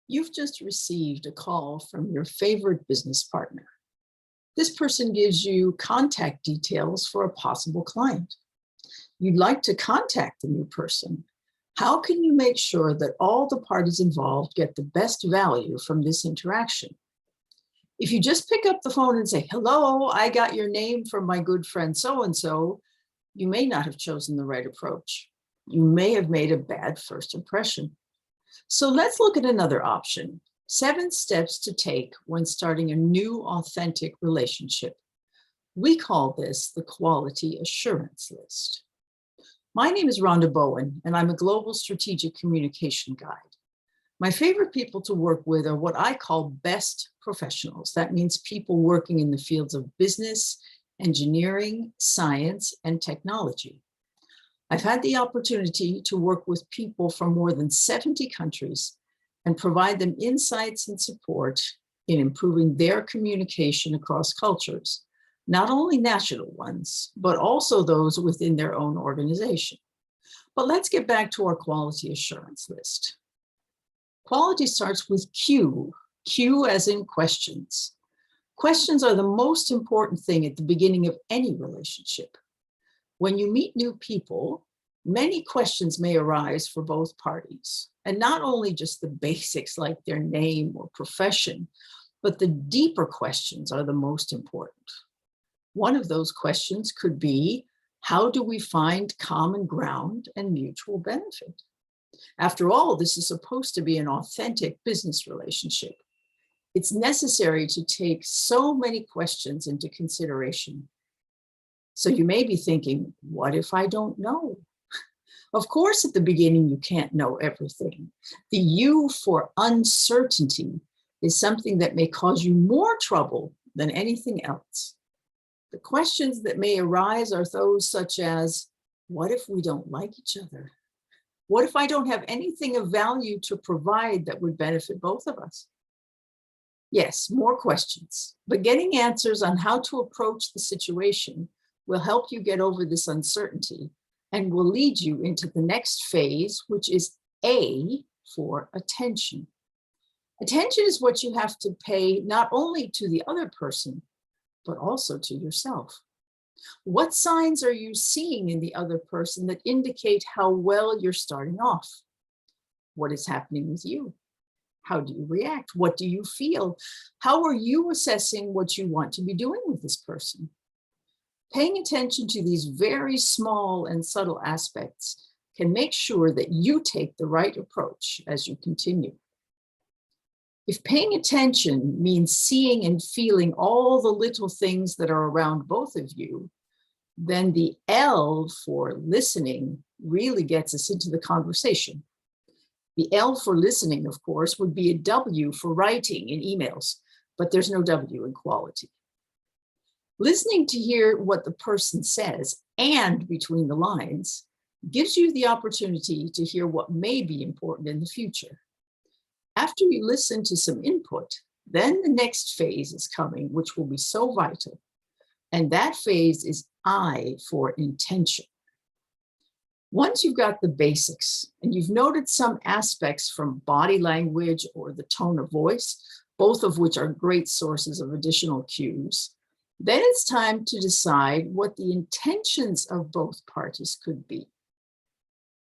You've just received a call from your favorite business partner. This person gives you contact details for a possible client. You'd like to contact the new person. How can you make sure that all the parties involved get the best value from this interaction? If you just pick up the phone and say, "Hello, I got your name from my good friend so-and-so," you may not have chosen the right approach. You may have made a bad first impression. So let's look at another option: 7 steps to take when starting a new authentic relationship. We call this the quality assurance list. My name is Rhonda Bowen, and I'm a global strategic communication guide. My favorite people to work with are what I call best professionals. That means people working in the fields of business, engineering, science, and technology. I've had the opportunity to work with people from more than 70 countries and provide them insights and support in improving their communication across cultures, not only national ones, but also those within their own organization. But let's get back to our quality assurance list. Quality starts with Q, Q as in questions. Questions are the most important thing at the beginning of any relationship. When you meet new people, many questions may arise for both parties, and not only just the basics like their name or profession, but the deeper questions are the most important. One of those questions could be, how do we find common ground and mutual benefit? After all, this is supposed to be an authentic business relationship. It's necessary to take so many questions into consideration. So you may be thinking, what if I don't know? Of course, at the beginning, you can't know everything. The U for uncertainty is something that may cause you more trouble than anything else. The questions that may arise are those such as, what if we don't like each other? What if I don't have anything of value to provide that would benefit both of us? Yes, more questions, but getting answers on how to approach the situation will help you get over this uncertainty and will lead you into the next phase, which is A for attention. Attention is what you have to pay not only to the other person, but also to yourself. What signs are you seeing in the other person that indicate how well you're starting off? What is happening with you? How do you react? What do you feel? How are you assessing what you want to be doing with this person? Paying attention to these very small and subtle aspects can make sure that you take the right approach as you continue. If paying attention means seeing and feeling all the little things that are around both of you, then the L for listening really gets us into the conversation. The L for listening, of course, would be a W for writing in emails, but there's no W in quality. Listening to hear what the person says and between the lines gives you the opportunity to hear what may be important in the future. After you listen to some input, then the next phase is coming, which will be so vital. And that phase is I for intention. Once you've got the basics and you've noted some aspects from body language or the tone of voice, both of which are great sources of additional cues, then it's time to decide what the intentions of both parties could be.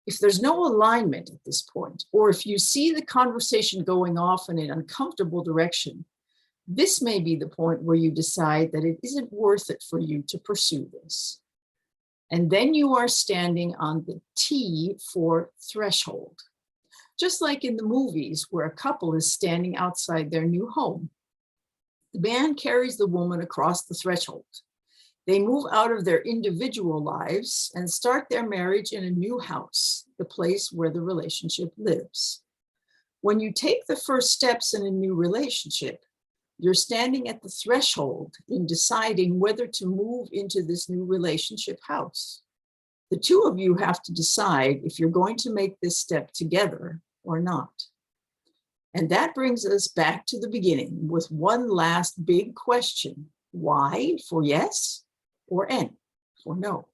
If there's no alignment at this point, or if you see the conversation going off in an uncomfortable direction, this may be the point where you decide that it isn't worth it for you to pursue this. And then you are standing on the T for threshold. Just like in the movies where a couple is standing outside their new home. The man carries the woman across the threshold. They move out of their individual lives and start their marriage in a new house, the place where the relationship lives. When you take the first steps in a new relationship, you're standing at the threshold in deciding whether to move into this new relationship house. The two of you have to decide if you're going to make this step together or not. And that brings us back to the beginning with one last big question. Y for yes or N for no.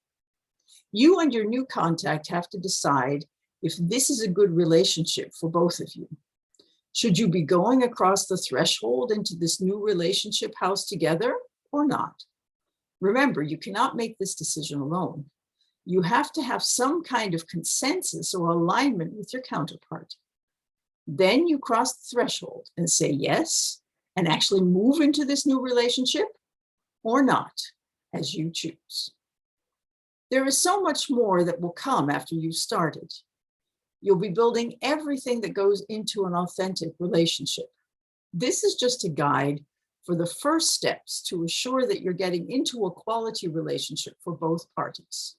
You and your new contact have to decide if this is a good relationship for both of you. Should you be going across the threshold into this new relationship house together or not? Remember, you cannot make this decision alone. You have to have some kind of consensus or alignment with your counterpart. Then you cross the threshold and say yes, and actually move into this new relationship or not, as you choose. There is so much more that will come after you've started. You'll be building everything that goes into an authentic relationship. This is just a guide for the first steps to assure that you're getting into a quality relationship for both parties.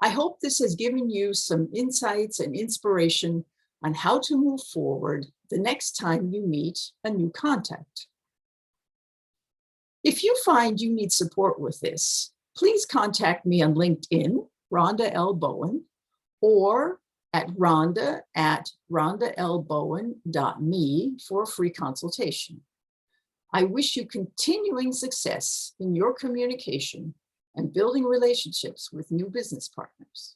I hope this has given you some insights and inspiration on how to move forward the next time you meet a new contact. If you find you need support with this, please contact me on LinkedIn, Rhonda L. Bowen, or at rhonda@rhondalbowen.me for a free consultation. I wish you continuing success in your communication and building relationships with new business partners.